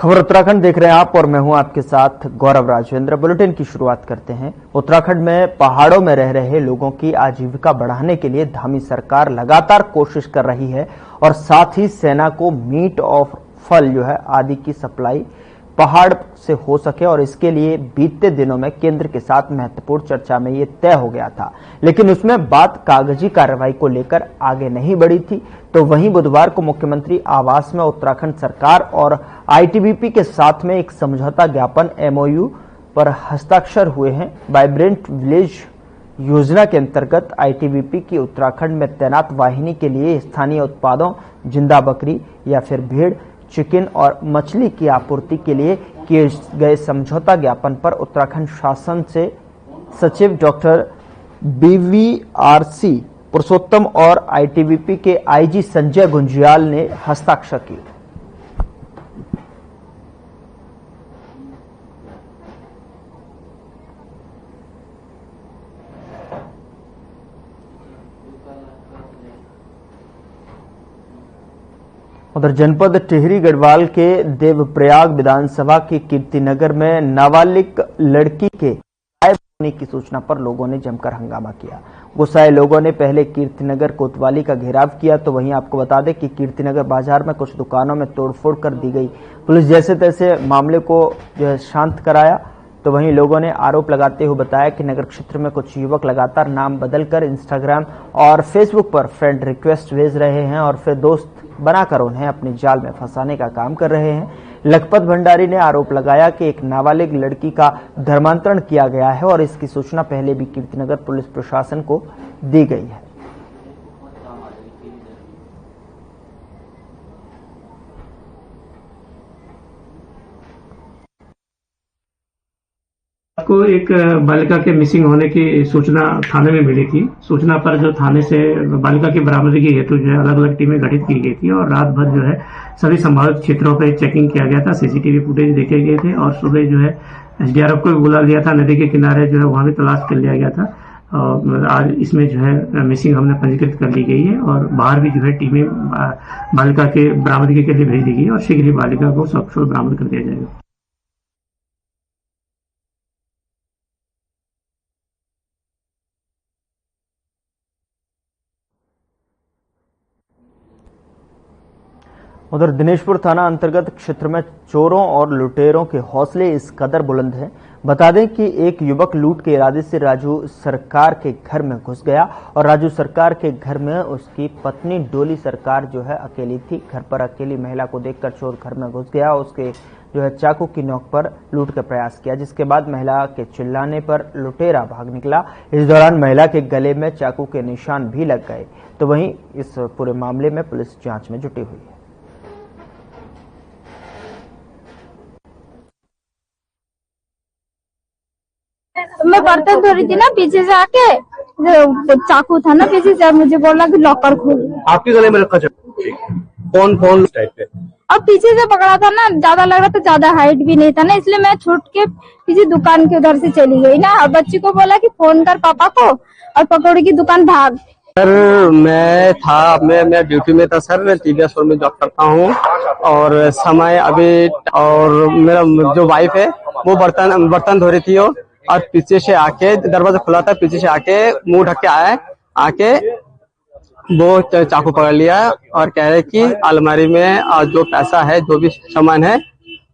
खबर उत्तराखंड देख रहे हैं आप और मैं हूं आपके साथ गौरव राजेंद्र। बुलेटिन की शुरुआत करते हैं। उत्तराखंड में पहाड़ों में रह रहे लोगों की आजीविका बढ़ाने के लिए धामी सरकार लगातार कोशिश कर रही है और साथ ही सेना को मीट और फल आदि की सप्लाई पहाड़ से हो सके और इसके लिए बीते दिनों में केंद्र के साथ महत्वपूर्ण चर्चा में ये तय हो गया था, लेकिन उसमें बात कागजी कार्रवाई को लेकर आगे नहीं बढ़ी थी। तो वहीं बुधवार को मुख्यमंत्री आवास में उत्तराखंड सरकार और आईटीबीपी के साथ में एक समझौता ज्ञापन एमओयू पर हस्ताक्षर हुए हैं। वाइब्रेंट विलेज योजना के अंतर्गत आईटीबीपी की उत्तराखंड में तैनात वाहिनी के लिए स्थानीय उत्पादों जिंदा बकरी या फिर भेड़, चिकन और मछली की आपूर्ति के लिए किए गए समझौता ज्ञापन पर उत्तराखंड शासन से सचिव डॉक्टर बीवीआरसी पुरुषोत्तम और आईटीबीपी के आईजी संजय गुंजियाल ने हस्ताक्षर किए। उधर जनपद टिहरी गढ़वाल के देवप्रयाग विधानसभा की कीर्तिनगर में नाबालिग लड़की के गायब होने की सूचना पर लोगों ने जमकर हंगामा किया। गुस्साए लोगों ने पहले कीर्तिनगर कोतवाली का घेराव किया, तो वहीं आपको बता दें कि कीर्तिनगर बाजार में कुछ दुकानों में तोड़फोड़ कर दी गई। पुलिस जैसे तैसे मामले को शांत कराया, तो वहीं लोगों ने आरोप लगाते हुए बताया कि नगर क्षेत्र में कुछ युवक लगातार नाम बदलकर इंस्टाग्राम और फेसबुक पर फ्रेंड रिक्वेस्ट भेज रहे हैं और फिर दोस्त बनाकर उन्हें अपने जाल में फंसाने का काम कर रहे हैं। लखपत भंडारी ने आरोप लगाया कि एक नाबालिग लड़की का धर्मांतरण किया गया है और इसकी सूचना पहले भी कीर्तिनगर पुलिस प्रशासन को दी गई है। को एक बालिका के मिसिंग होने की सूचना थाने में मिली थी। सूचना पर जो थाने से बालिका की बरामदगी हेतु जो है अलग अलग टीमें गठित की गई थी और रात भर जो है सभी संभावित क्षेत्रों पर चेकिंग किया गया था। सीसीटीवी फुटेज देखे गए थे और सुबह जो है एसडीआरएफ को भी बुला लिया था। नदी के किनारे जो है वहां भी तलाश कर लिया गया था और आज इसमें जो है मिसिंग हमने पंजीकृत कर ली गई है और बाहर भी जो है टीमें बालिका के बरामदगी के लिए भेज दी गई है और शीघ्र ही बालिका को सकुशल बरामद कर दिया जाएगा। उधर दिनेशपुर थाना अंतर्गत क्षेत्र में चोरों और लुटेरों के हौसले इस कदर बुलंद हैं। बता दें कि एक युवक लूट के इरादे से राजू सरकार के घर में घुस गया और राजू सरकार के घर में उसकी पत्नी डोली सरकार अकेली थी। घर पर अकेली महिला को देखकर चोर घर में घुस गया, उसके चाकू की नोक पर लूट का प्रयास किया, जिसके बाद महिला के चिल्लाने पर लुटेरा भाग निकला। इस दौरान महिला के गले में चाकू के निशान भी लग गए। तो वहीं इस पूरे मामले में पुलिस जांच में जुटी हुई है। मैं बर्तन धो रही थी ना, पीछे से आके चाकू था ना पीछे से, मुझे बोला कि लॉकर खोल। आपके गले में रखा कौन टाइप पे? और पीछे से पकड़ा था ना, ज्यादा लग रहा था, ज्यादा हाइट भी नहीं था ना, इसलिए मैं छूट के किसी दुकान के उधर से चली गई ना और बच्ची को बोला कि फोन कर पापा को और पकौड़ी की दुकान भाग। सर मैं ड्यूटी में था सर। मैं टीवीएस में जॉब करता हूँ और समय अभी और मेरा जो वाइफ है वो बर्तन धो रही थी और पीछे से आके दरवाजा खुला था, पीछे से आके मुंह ढक के आके वो चाकू पकड़ लिया और कह रहे कि अलमारी में जो पैसा है, जो भी सामान है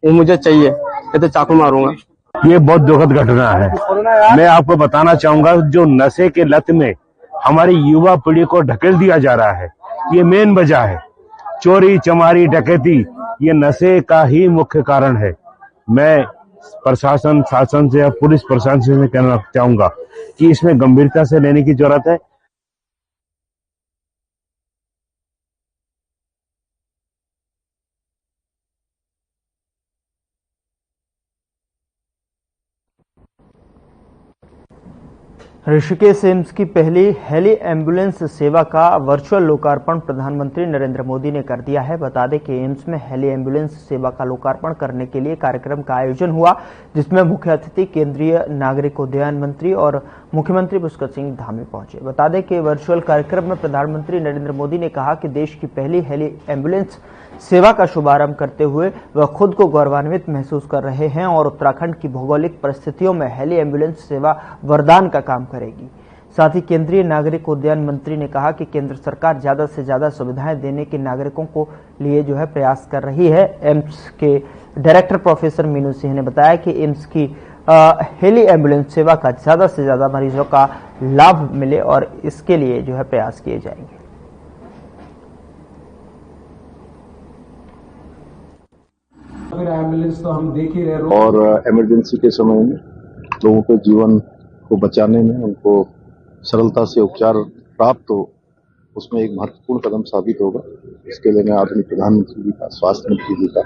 वो मुझे चाहिए, ये तो चाकू मारूंगा। ये बहुत दुखद घटना है। मैं आपको बताना चाहूंगा, जो नशे के लत में हमारी युवा पीढ़ी को ढकेल दिया जा रहा है, ये मेन वजह है। चोरी चमारी डकैती ये नशे का ही मुख्य कारण है। मैं प्रशासन शासन से या पुलिस प्रशासन से कहना चाहूंगा कि इसमें गंभीरता से लेने की जरूरत है। ऋषिकेश एम्स की पहली हेली एम्बुलेंस सेवा का वर्चुअल लोकार्पण प्रधानमंत्री नरेंद्र मोदी ने कर दिया है। बता दें कि एम्स में हेली एम्बुलेंस सेवा का लोकार्पण करने के लिए कार्यक्रम का आयोजन हुआ, जिसमें मुख्य अतिथि केंद्रीय नागरिक उड्डयन मंत्री और मुख्यमंत्री पुष्कर सिंह धामी पहुंचे। बता दें कि वर्चुअल कार्यक्रम में प्रधानमंत्री नरेंद्र मोदी ने कहा कि देश की पहली हेली एम्बुलेंस सेवा का शुभारंभ करते हुए वह खुद को गौरवान्वित महसूस कर रहे हैं और उत्तराखंड की भौगोलिक परिस्थितियों में हेली एम्बुलेंस सेवा वरदान का काम करेगी। साथ ही केंद्रीय नागरिक उड्डयन मंत्री ने कहा कि केंद्र सरकार ज्यादा से ज्यादा सुविधाएं देने के नागरिकों को लिए प्रयास कर रही है। एम्स के डायरेक्टर प्रोफेसर मीनू सिंह ने बताया कि एम्स की हेली एम्बुलेंस सेवा का ज्यादा से ज्यादा मरीजों का लाभ मिले और इसके लिए प्रयास किए जाएंगे। एम्बुलेंस तो हम देख ही रहे और इमरजेंसी के समय में लोगों के जीवन को बचाने में उनको सरलता से उपचार प्राप्त हो, उसमें एक महत्वपूर्ण कदम साबित होगा। इसके लिए मैं आदरणीय प्रधानमंत्री जी का, स्वास्थ्य मंत्री जी का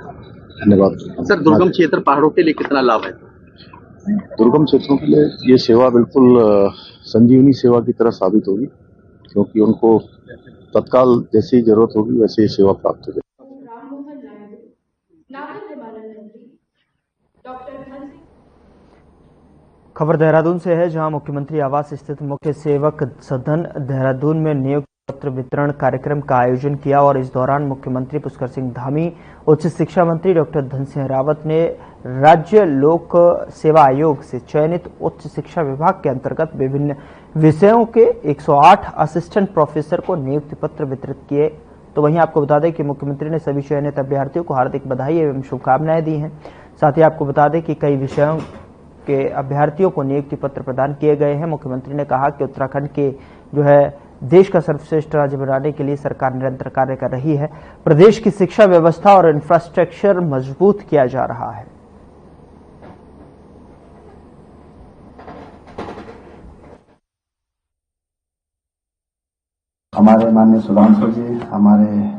धन्यवाद। सर, दुर्गम क्षेत्र पहाड़ों के लिए कितना लाभ है? दुर्गम क्षेत्रों के लिए ये सेवा बिल्कुल संजीवनी सेवा की तरह साबित होगी, क्योंकि उनको तत्काल जैसी जरूरत होगी वैसे ही सेवा प्राप्त होगी। खबर देहरादून से है, जहां मुख्यमंत्री आवास स्थित मुख्य सेवक सदन देहरादून में नियुक्ति पत्र वितरण कार्यक्रम का आयोजन किया और इस दौरान मुख्यमंत्री पुष्कर सिंह धामी, उच्च शिक्षा मंत्री डॉक्टर धन सिंह रावत ने राज्य लोक सेवा आयोग से चयनित उच्च शिक्षा विभाग के अंतर्गत विभिन्न विषयों के 108 असिस्टेंट प्रोफेसर को नियुक्ति पत्र वितरित किए। तो वहीं आपको बता दें कि मुख्यमंत्री ने सभी चयनित अभ्यर्थियों को हार्दिक बधाई एवं शुभकामनाएं दी हैं। साथ ही आपको बता दें कि कई विषयों के अभ्यर्थियों को नियुक्ति पत्र प्रदान किए गए हैं। मुख्यमंत्री ने कहा कि उत्तराखंड के देश का सर्वश्रेष्ठ राज्य बनाने के लिए सरकार निरंतर कार्य कर रही है। प्रदेश की शिक्षा व्यवस्था और इंफ्रास्ट्रक्चर मजबूत किया जा रहा है। हमारे माननीय सुधांशु जी, हमारे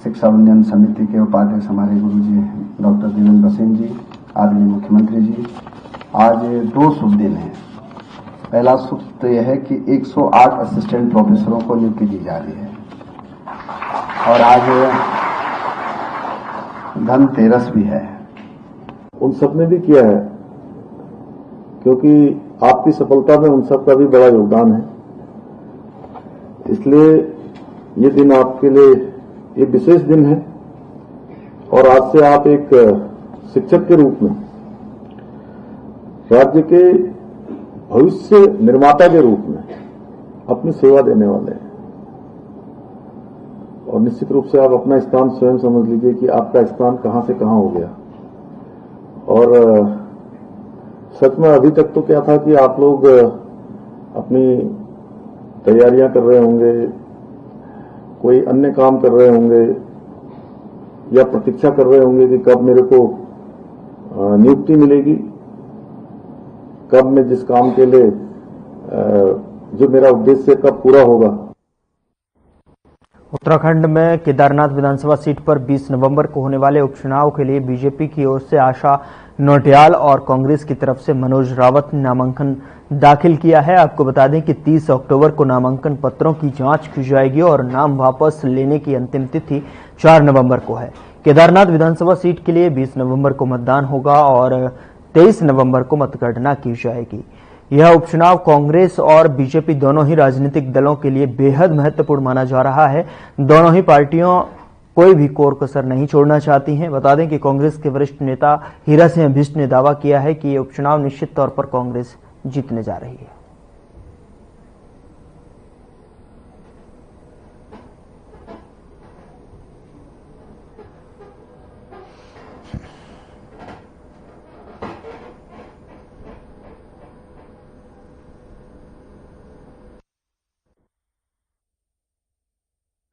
शिक्षा उन्नयन समिति के उपाध्यक्ष हमारे गुरु जी डॉक्टर देवेंद्र सिंह जी, आदरणीय मुख्यमंत्री जी, आज 2 शुभ दिन हैं। पहला शुभ तो यह है कि 108 असिस्टेंट प्रोफेसरों को नियुक्ति दी जा रही है और आज धनतेरस भी है। उन सब ने भी किया है, क्योंकि आपकी सफलता में उन सब का भी बड़ा योगदान है। इसलिए ये दिन आपके लिए ये विशेष दिन है और आज से आप एक शिक्षक के रूप में राज्य के भविष्य निर्माता के रूप में अपनी सेवा देने वाले हैं। और निश्चित रूप से आप अपना स्थान स्वयं समझ लीजिए कि आपका स्थान कहां से कहां हो गया। और सच में अभी तक तो क्या था कि आप लोग अपनी तैयारियां कर रहे होंगे, कोई अन्य काम कर रहे होंगे या प्रतीक्षा कर रहे होंगे कि कब मेरे को नियुक्ति मिलेगी, कब मैं जिस काम के लिए जो मेरा उद्देश्य कब पूरा होगा। उत्तराखंड में केदारनाथ विधानसभा सीट पर 20 नवंबर को होने वाले उपचुनाव के लिए बीजेपी की ओर से आशा नोटियाल और कांग्रेस की तरफ से मनोज रावत ने नामांकन दाखिल किया है। आपको बता दें कि 30 अक्टूबर को नामांकन पत्रों की जांच की जाएगी और नाम वापस लेने की अंतिम तिथि 4 नवंबर को है। केदारनाथ विधानसभा सीट के लिए 20 नवंबर को मतदान होगा और 23 नवंबर को मतगणना की जाएगी। यह उपचुनाव कांग्रेस और बीजेपी दोनों ही राजनीतिक दलों के लिए बेहद महत्वपूर्ण माना जा रहा है। दोनों ही पार्टियों कोई भी कोर कसर नहीं छोड़ना चाहती हैं। बता दें कि कांग्रेस के वरिष्ठ नेता हीरा सिंह बिष्ट ने दावा किया है कि ये उपचुनाव निश्चित तौर पर कांग्रेस जीतने जा रही है।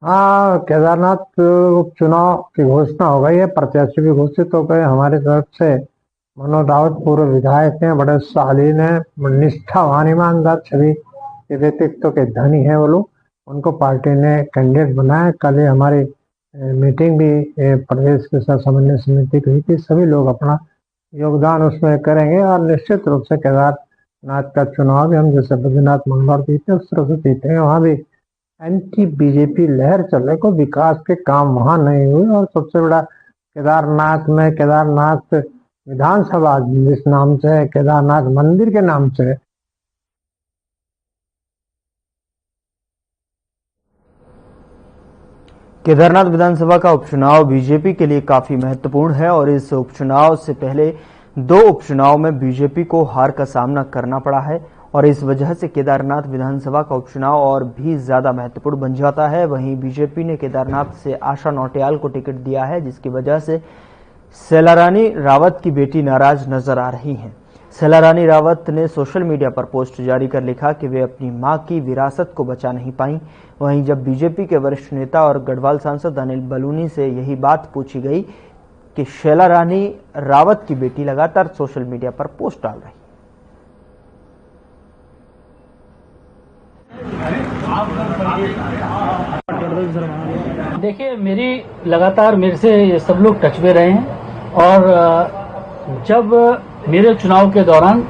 हाँ, केदारनाथ उपचुनाव की घोषणा हो गई है, प्रत्याशी भी घोषित हो गए। हमारी तरफ से मनोज रावत पूर्व विधायक हैं, बड़े शालीन हैं, निष्ठावान ईमानदार छवि के व्यक्तित्व के धनी है वो लोग। उनको पार्टी ने कैंडिडेट बनाया। कल हमारी मीटिंग भी प्रदेश के साथ समन्वय समिति की हुई थी। सभी लोग अपना योगदान उसमें करेंगे और निश्चित रूप से केदारनाथ का चुनाव भी हम जैसे बद्रीनाथ मंगलौर जीते उस तरह से जीतेंगे। वहां भी एंटी बीजेपी लहर चलने को, विकास के काम वहां नहीं हुए। और सबसे बड़ा केदारनाथ में केदारनाथ विधानसभा जिस नाम से है, केदारनाथ मंदिर के नाम से है। केदारनाथ विधानसभा का उपचुनाव बीजेपी के लिए काफी महत्वपूर्ण है और इस उपचुनाव से पहले 2 उपचुनाव में बीजेपी को हार का सामना करना पड़ा है और इस वजह से केदारनाथ विधानसभा का उपचुनाव और भी ज्यादा महत्वपूर्ण बन जाता है। वहीं बीजेपी ने केदारनाथ से आशा नौटियाल को टिकट दिया है, जिसकी वजह से शैलारानी रावत की बेटी नाराज नजर आ रही हैं। शैलारानी रावत ने सोशल मीडिया पर पोस्ट जारी कर लिखा कि वे अपनी मां की विरासत को बचा नहीं पाई। वहीं जब बीजेपी के वरिष्ठ नेता और गढ़वाल सांसद अनिल बलूनी से यही बात पूछी गई कि शैलारानी रावत की बेटी लगातार सोशल मीडिया पर पोस्ट डाल रही। देखिए, मेरी लगातार मेरे से ये सब लोग टच में रहे हैं और जब मेरे चुनाव के दौरान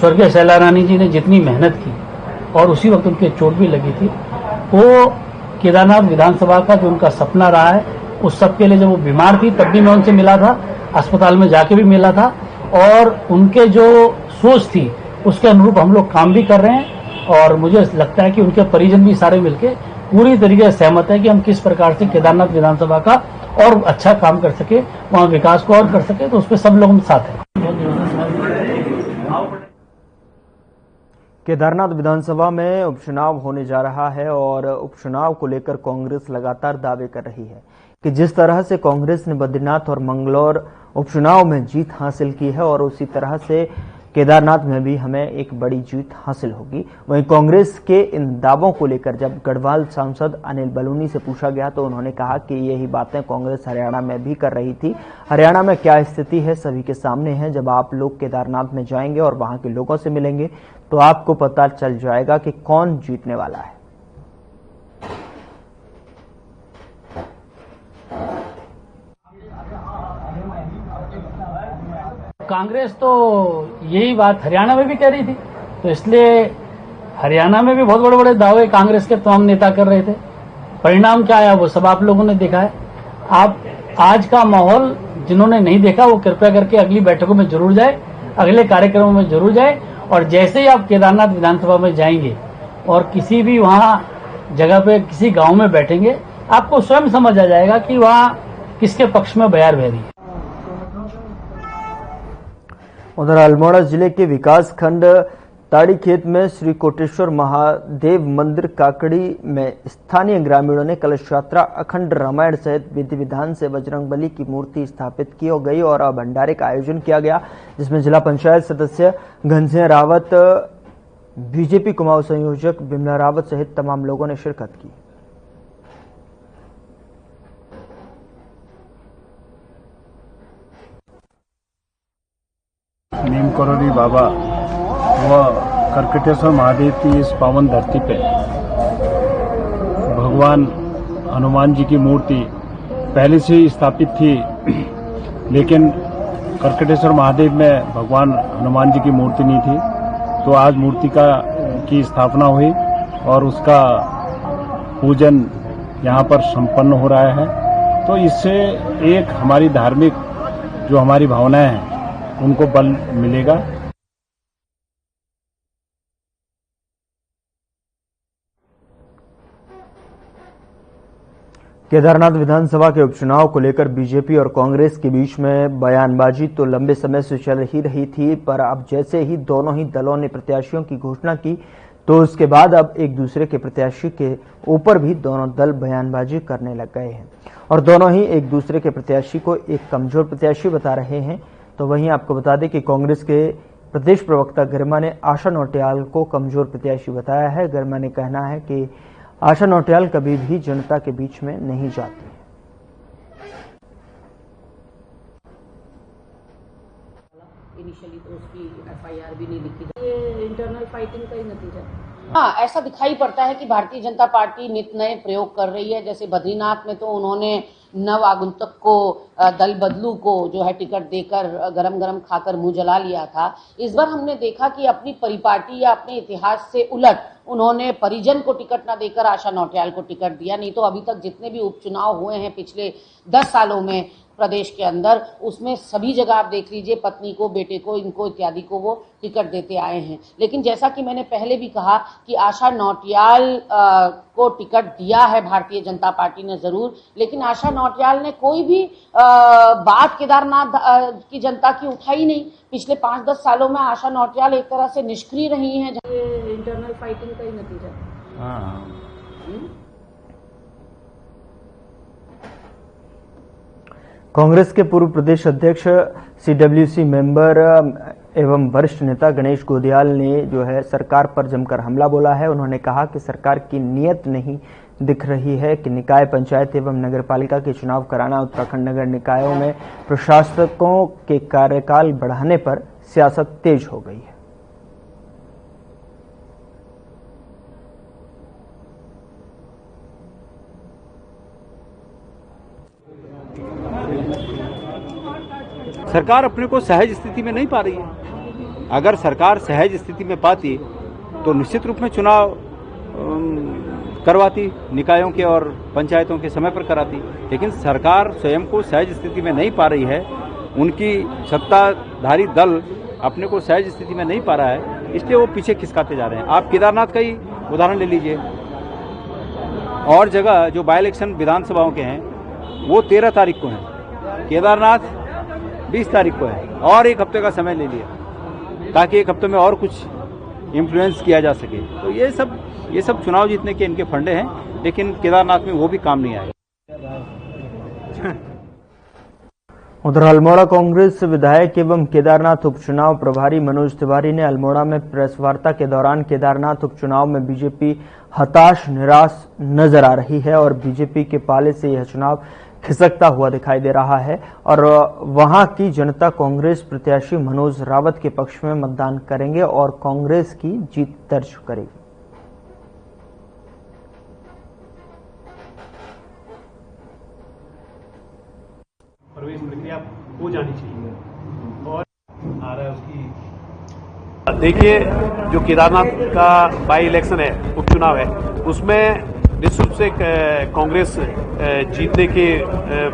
स्वर्गीय शैलारानी जी ने जितनी मेहनत की और उसी वक्त उनके चोट भी लगी थी, वो केदारनाथ विधानसभा का जो उनका सपना रहा है, उस सब के लिए जब वो बीमार थी तब भी मैं उनसे मिला था, अस्पताल में जाके भी मिला था और उनके जो सोच थी उसके अनुरूप हम लोग काम भी कर रहे हैं और मुझे लगता है कि उनके परिजन भी सारे मिलके पूरी तरीके से सहमत है कि हम किस प्रकार से केदारनाथ विधानसभा का और अच्छा काम कर सके, वहां विकास को और कर सके, तो उसमें सब लोग साथ हैं। केदारनाथ विधानसभा में उपचुनाव होने जा रहा है और उपचुनाव को लेकर कांग्रेस लगातार दावे कर रही है कि जिस तरह से कांग्रेस ने बद्रीनाथ और मंगलौर उपचुनाव में जीत हासिल की है और उसी तरह से केदारनाथ में भी हमें एक बड़ी जीत हासिल होगी। वहीं कांग्रेस के इन दावों को लेकर जब गढ़वाल सांसद अनिल बलूनी से पूछा गया तो उन्होंने कहा कि यही बातें कांग्रेस हरियाणा में भी कर रही थी। हरियाणा में क्या स्थिति है सभी के सामने है। जब आप लोग केदारनाथ में जाएंगे और वहां के लोगों से मिलेंगे तो आपको पता चल जाएगा कि कौन जीतने वाला है। कांग्रेस तो यही बात हरियाणा में भी कह रही थी, तो इसलिए हरियाणा में भी बहुत बड़े बड़े दावे कांग्रेस के तमाम नेता कर रहे थे। परिणाम क्या आया वो सब आप लोगों ने देखा है। आप आज का माहौल जिन्होंने नहीं देखा वो कृपया करके अगली बैठकों में जरूर जाए, अगले कार्यक्रमों में जरूर जाए और जैसे ही आप केदारनाथ विधानसभा में जाएंगे और किसी भी वहां जगह पे किसी गांव में बैठेंगे, आपको स्वयं समझ आ जाएगा कि वहां किसके पक्ष में बयार बह रही है। उधर अल्मोड़ा जिले के विकास खंड ताड़ीखेत में श्री कोटेश्वर महादेव मंदिर काकड़ी में स्थानीय ग्रामीणों ने कलश यात्रा, अखंड रामायण सहित विधि विधान से बजरंगबली की मूर्ति स्थापित की गई और भंडारे का आयोजन किया गया, जिसमें जिला पंचायत सदस्य घनसिंह रावत, बीजेपी कुमाऊं संयोजक बिमला रावत सहित तमाम लोगों ने शिरकत की। नीम करोड़ी बाबा व करकटेश्वर महादेव की इस पावन धरती पे भगवान हनुमान जी की मूर्ति पहले से ही स्थापित थी, लेकिन करकटेश्वर महादेव में भगवान हनुमान जी की मूर्ति नहीं थी, तो आज मूर्ति की स्थापना हुई और उसका पूजन यहाँ पर संपन्न हो रहा है। तो इससे एक हमारी धार्मिक जो हमारी भावनाएं हैं उनको बल मिलेगा। केदारनाथ विधानसभा के उपचुनाव को लेकर बीजेपी और कांग्रेस के बीच में बयानबाजी तो लंबे समय से चल ही रही थी, पर अब जैसे ही दोनों ही दलों ने प्रत्याशियों की घोषणा की तो उसके बाद अब एक दूसरे के प्रत्याशी के ऊपर भी दोनों दल बयानबाजी करने लग गए हैं और दोनों ही एक दूसरे के प्रत्याशी को एक कमजोर प्रत्याशी बता रहे हैं। तो वहीं आपको बता दें कि कांग्रेस के प्रदेश प्रवक्ता गरिमा ने आशा नौटियाल को कमजोर प्रत्याशी बताया है। गरिमा ने कहना है कि आशा नौटियाल कभी भी जनता के बीच में नहीं जाती। इनिशियली तो उसकी एफआईआर भी नहीं लिखी, ये इंटरनल फाइटिंग का ही नतीजा है। हाँ, ऐसा दिखाई पड़ता है कि भारतीय जनता पार्टी नित नए प्रयोग कर रही है। जैसे बद्रीनाथ में तो उन्होंने नव आगंतुक को, दल बदलू को जो है टिकट देकर गरम गरम खाकर मुंह जला लिया था। इस बार हमने देखा कि अपनी परिपाटी या अपने इतिहास से उलट उन्होंने परिजन को टिकट ना देकर आशा नौटियाल को टिकट दिया। नहीं तो अभी तक जितने भी उपचुनाव हुए हैं पिछले 10 सालों में प्रदेश के अंदर, उसमें सभी जगह आप देख लीजिए पत्नी को, बेटे को, इनको इत्यादि को वो टिकट देते आए हैं। लेकिन जैसा कि मैंने पहले भी कहा कि आशा नौटियाल को टिकट दिया है भारतीय जनता पार्टी ने जरूर, लेकिन आशा नौटियाल ने कोई भी बात केदारनाथ की जनता की उठाई नहीं। पिछले 5-10 सालों में आशा नौटियाल एक तरह से निष्क्रिय रही हैं। इंटरनल फाइटिंग का ही नतीजा। कांग्रेस के पूर्व प्रदेश अध्यक्ष सीडब्ल्यूसी मेंबर एवं वरिष्ठ नेता गणेश गोदियाल ने जो है सरकार पर जमकर हमला बोला है। उन्होंने कहा कि सरकार की नीयत नहीं दिख रही है कि निकाय, पंचायत एवं नगरपालिका के चुनाव कराना। उत्तराखंड नगर निकायों में प्रशासकों के कार्यकाल बढ़ाने पर सियासत तेज हो गई है। सरकार अपने को सहज स्थिति में नहीं पा रही है। अगर सरकार सहज स्थिति में पाती तो निश्चित रूप में चुनाव करवाती, निकायों के और पंचायतों के समय पर कराती। लेकिन सरकार स्वयं को सहज स्थिति में नहीं पा रही है, उनकी सत्ताधारी दल अपने को सहज स्थिति में नहीं पा रहा है, इसलिए वो पीछे खिसकाते जा रहे हैं। आप केदारनाथ का ही उदाहरण ले लीजिए। और जगह जो बाई इलेक्शन विधानसभाओं के हैं वो 13 तारीख को हैं, केदारनाथ 20 तारीख को है, और एक हफ्ते का समय ले लिया ताकि एक हफ्ते में और कुछ इन्फ्लुएंस किया जा सके। तो ये सब चुनाव जीतने के इनके फंडे हैं, लेकिन केदारनाथ में वो भी काम नहीं आए। उधर अल्मोड़ा कांग्रेस विधायक एवं केदारनाथ उपचुनाव प्रभारी मनोज तिवारी ने अल्मोड़ा में प्रेस वार्ता के दौरान केदारनाथ उपचुनाव में बीजेपी हताश निराश नजर आ रही है और बीजेपी के पाले से यह चुनाव खिसकता हुआ दिखाई दे रहा है और वहां की जनता कांग्रेस प्रत्याशी मनोज रावत के पक्ष में मतदान करेंगे और कांग्रेस की जीत दर्ज करेगी। प्रवेश प्रक्रिया हो जानी चाहिए और आ रहा है उसकी। देखिए, जो केदारनाथ का बाई इलेक्शन है, उपचुनाव है, उसमें निश्चित रूप से कांग्रेस जीतने के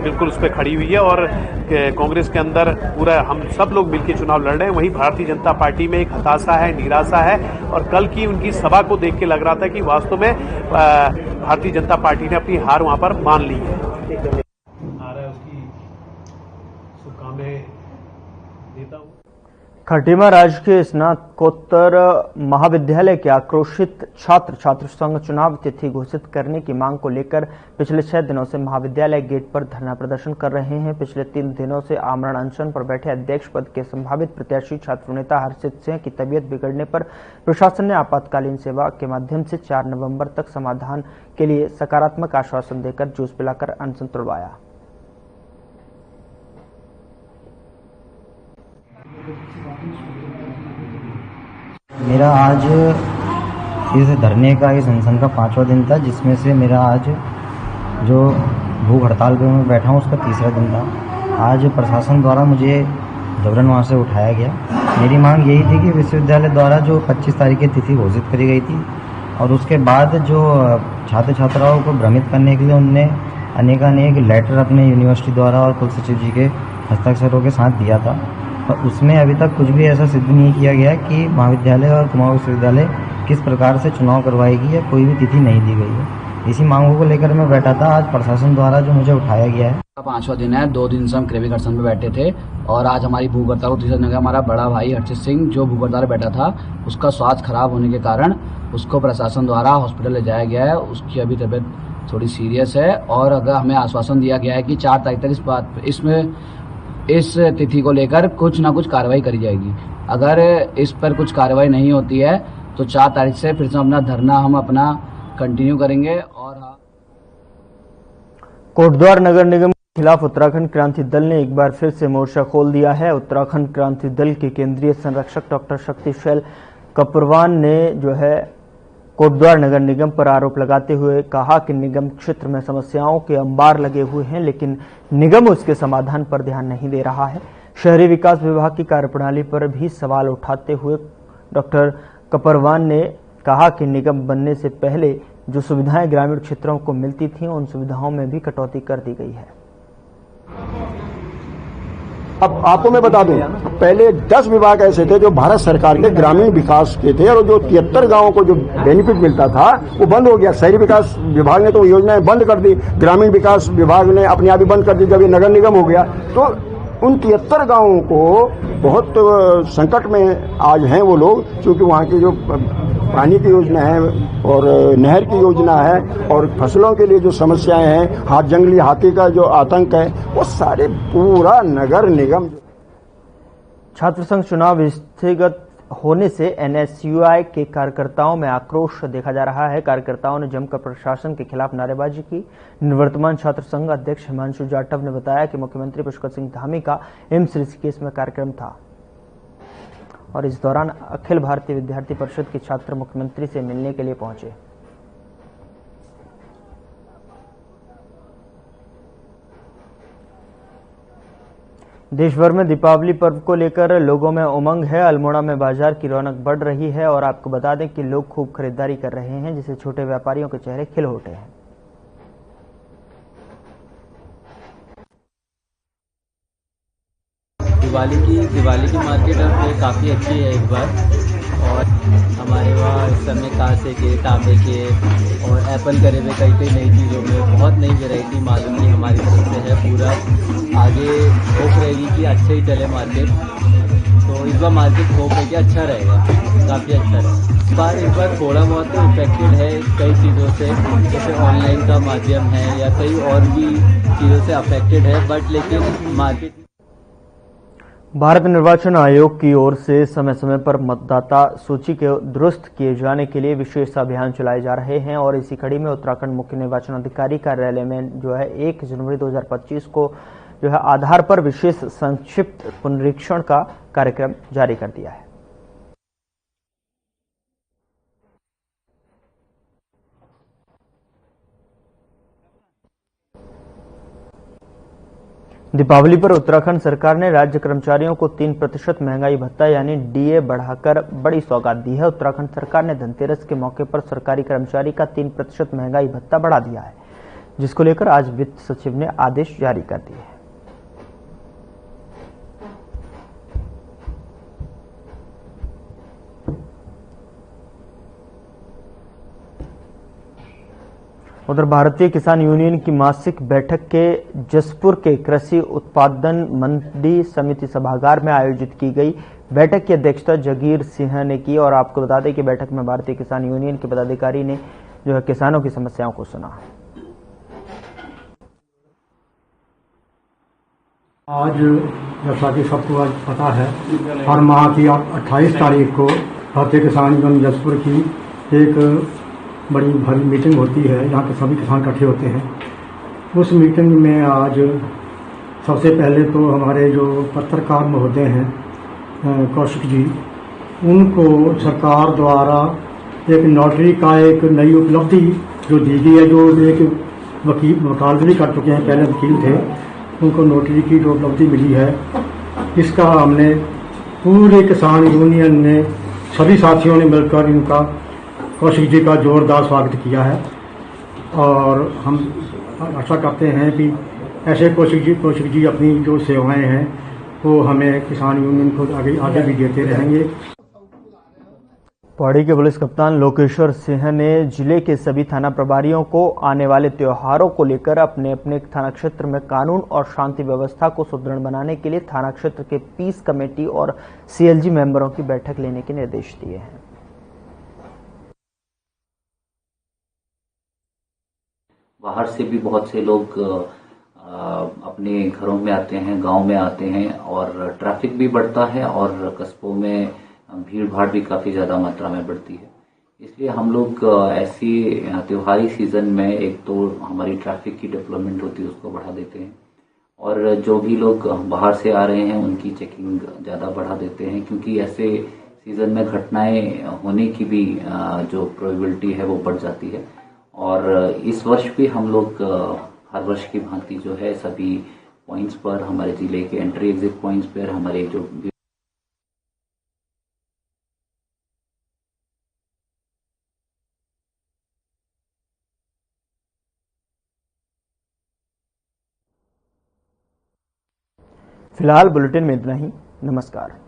बिल्कुल उस पर खड़ी हुई है और कांग्रेस के अंदर पूरा हम सब लोग मिलकर चुनाव लड़ रहे हैं। वहीं भारतीय जनता पार्टी में एक हताशा है, निराशा है और कल की उनकी सभा को देख के लग रहा था कि वास्तव में भारतीय जनता पार्टी ने अपनी हार वहां पर मान ली है। आ रहा है उसकी शुभकामनाएं देता हूं। खटीमा राजकीय स्नातकोत्तर महाविद्यालय के आक्रोशित छात्र छात्र संघ चुनाव तिथि घोषित करने की मांग को लेकर पिछले 6 दिनों से महाविद्यालय गेट पर धरना प्रदर्शन कर रहे हैं। पिछले 3 दिनों से आमरण अनशन पर बैठे अध्यक्ष पद के संभावित प्रत्याशी छात्र नेता हर्षित सिंह की तबीयत बिगड़ने पर प्रशासन ने आपातकालीन सेवा के माध्यम से 4 नवंबर तक समाधान के लिए सकारात्मक आश्वासन देकर जूस पिलाकर अनशन तुड़वाया। मेरा आज इस धरने का, इस अनशन का 5वां दिन था, जिसमें से मेरा आज जो भूख हड़ताल पे मैं बैठा हूँ उसका 3रा दिन था। आज प्रशासन द्वारा मुझे जबरन वहाँ से उठाया गया। मेरी मांग यही थी कि विश्वविद्यालय द्वारा जो 25 तारीख की तिथि घोषित करी गई थी और उसके बाद जो छात्र छात्राओं को भ्रमित करने के लिए उनने अनेकानेक लेटर अपने यूनिवर्सिटी द्वारा और कुल सचिव जी के हस्ताक्षरों के साथ दिया था, और उसमें अभी तक कुछ भी ऐसा सिद्ध नहीं किया गया कि महाविद्यालय और कुमाऊं विश्वविद्यालय किस प्रकार से चुनाव करवाएगी या कोई भी तिथि नहीं दी गई है। इसी मांगों को लेकर मैं बैठा था। आज प्रशासन द्वारा जो मुझे उठाया गया है। 5वां दिन है, 2 दिन से हम क्रेविक हड़ताल में बैठे थे और आज हमारी भूख हड़ताल को 3रा दिन का हमारा बड़ा भाई हर्षित सिंह जो भूख हड़ताल बैठा था, उसका स्वास्थ्य खराब होने के कारण उसको प्रशासन द्वारा हॉस्पिटल ले जाया गया है। उसकी अभी तबीयत थोड़ी सीरियस है और अगर हमें आश्वासन दिया गया है कि 4 तारीख तक इस तिथि को लेकर कुछ ना कुछ कार्रवाई करी जाएगी। अगर इस पर कुछ कार्रवाई नहीं होती है तो 4 तारीख से फिर से अपना धरना हम अपना कंटिन्यू करेंगे। और कोटद्वार नगर निगम के खिलाफ उत्तराखंड क्रांति दल ने एक बार फिर से मोर्चा खोल दिया है। उत्तराखंड क्रांति दल के केंद्रीय संरक्षक डॉक्टर शक्तिशैल कपूरवान ने जो है कोटद्वार नगर निगम पर आरोप लगाते हुए कहा कि निगम क्षेत्र में समस्याओं के अंबार लगे हुए हैं, लेकिन निगम उसके समाधान पर ध्यान नहीं दे रहा है। शहरी विकास विभाग की कार्यप्रणाली पर भी सवाल उठाते हुए डॉक्टर कपूरवान ने कहा कि निगम बनने से पहले जो सुविधाएं ग्रामीण क्षेत्रों को मिलती थीं, उन सुविधाओं में भी कटौती कर दी गई है। अब आपको मैं बता दूं, पहले 10 विभाग ऐसे थे जो भारत सरकार के ग्रामीण विकास के थे, और जो 73 गांवों को जो बेनिफिट मिलता था वो बंद हो गया। शहरी विकास विभाग ने तो योजनाएं बंद कर दी, ग्रामीण विकास विभाग ने अपने आप ही बंद कर दी जब ये नगर निगम हो गया। तो उन 73 गांवों को बहुत संकट में आज हैं वो लोग, क्योंकि वहाँ की जो पानी की योजना है और नहर की योजना है और फसलों के लिए जो समस्याएं हैं, जंगली हाथी का जो आतंक है, वो सारे पूरा नगर निगम। छात्र संघ चुनाव स्थगित होने से एनएसयूआई के कार्यकर्ताओं में आक्रोश देखा जा रहा है। कार्यकर्ताओं ने जमकर प्रशासन के खिलाफ नारेबाजी की। निवर्तमान छात्र संघ अध्यक्ष हिमांशु जाटव ने बताया कि मुख्यमंत्री पुष्कर सिंह धामी का एम्स ऋषिकेश में कार्यक्रम था और इस दौरान अखिल भारतीय विद्यार्थी परिषद के छात्र मुख्यमंत्री से मिलने के लिए पहुंचे। देश भर में दीपावली पर्व को लेकर लोगों में उमंग है। अल्मोड़ा में बाजार की रौनक बढ़ रही है और आपको बता दें कि लोग खूब खरीदारी कर रहे हैं, जिससे छोटे व्यापारियों के चेहरे खिल उठे हैं। दिवाली की मार्केट अब काफ़ी अच्छी है इस बार, और हमारे वहाँ इस समय कांसे के, तांबे के और एप्पल करे हुए कई नई चीज़ों में बहुत नई वैरायटी मालूम की हमारी तरफ से है। पूरा आगे होप रहेगी कि अच्छा ही चले मार्केट, तो इस बार मार्केट होप है कि अच्छा रहेगा, काफ़ी अच्छा रहेगा। इस बार थोड़ा बहुत तो इफेक्टेड है कई चीज़ों से, जैसे ऑनलाइन का माध्यम है या कई और भी चीज़ों से अफेक्टेड है, बट लेकिन मार्केट। भारत निर्वाचन आयोग की ओर से समय समय पर मतदाता सूची के दुरुस्त किए जाने के लिए विशेष अभियान चलाए जा रहे हैं और इसी कड़ी में उत्तराखंड मुख्य निर्वाचन अधिकारी कार्यालय में जो है 1 जनवरी 2025 को जो है आधार पर विशेष संक्षिप्त पुनरीक्षण का कार्यक्रम जारी कर दिया है। दीपावली पर उत्तराखंड सरकार ने राज्य कर्मचारियों को 3% महंगाई भत्ता यानी डीए बढ़ाकर बड़ी सौगात दी है। उत्तराखंड सरकार ने धनतेरस के मौके पर सरकारी कर्मचारी का 3% महंगाई भत्ता बढ़ा दिया है, जिसको लेकर आज वित्त सचिव ने आदेश जारी कर दिए हैं। उधर भारतीय किसान यूनियन की मासिक बैठक के जसपुर के कृषि उत्पादन मंडी समिति सभागार में आयोजित की गई। बैठक की अध्यक्षता जगीर सिंह ने की और आपको बता दें कि बैठक में भारतीय किसान यूनियन के पदाधिकारी ने जो है किसानों की समस्याओं को सुना। आज जैसा कि सबको आज पता है, हर माह की 28 तारीख को भारतीय किसान यूनियन जसपुर की एक बड़ी भारी मीटिंग होती है, जहाँ के सभी किसान इकट्ठे होते हैं। उस मीटिंग में आज सबसे पहले तो हमारे जो पत्रकार महोदय हैं कौशिक जी, उनको सरकार द्वारा एक नोटरी का एक नई उपलब्धि जो दी गई है, जो एक वकालत भी कर चुके हैं, पहले वकील थे, उनको नोटरी की जो उपलब्धि मिली है, इसका हमने पूरे किसान यूनियन ने सभी साथियों ने मिलकर इनका कौशिक जी का जोरदार स्वागत किया है और हम आशा करते हैं कि ऐसे कौशिक जी अपनी जो सेवाएं हैं वो हमें किसान यूनियन को आगे भी देते रहेंगे। पौड़ी के पुलिस कप्तान लोकेश्वर सिंह ने जिले के सभी थाना प्रभारियों को आने वाले त्योहारों को लेकर अपने अपने थाना क्षेत्र में कानून और शांति व्यवस्था को सुदृढ़ बनाने के लिए थाना क्षेत्र के पीस कमेटी और सीएलजी मेंबरों की बैठक लेने के निर्देश दिए हैं। बाहर से भी बहुत से लोग अपने घरों में आते हैं, गांव में आते हैं और ट्रैफिक भी बढ़ता है और कस्बों में भीड़ भाड़ भी काफ़ी ज़्यादा मात्रा में बढ़ती है। इसलिए हम लोग ऐसी त्योहारी सीज़न में एक तो हमारी ट्रैफिक की डेवलपमेंट होती है उसको बढ़ा देते हैं और जो भी लोग बाहर से आ रहे हैं उनकी चेकिंग ज़्यादा बढ़ा देते हैं, क्योंकि ऐसे सीज़न में घटनाएं होने की भी जो प्रोबेबिलिटी है वो बढ़ जाती है। और इस वर्ष भी हम लोग हर वर्ष की भांति जो है सभी पॉइंट्स पर, हमारे जिले के एंट्री एग्जिट पॉइंट्स पर हमारे जो फिलहाल बुलेटिन में इतना ही। नमस्कार।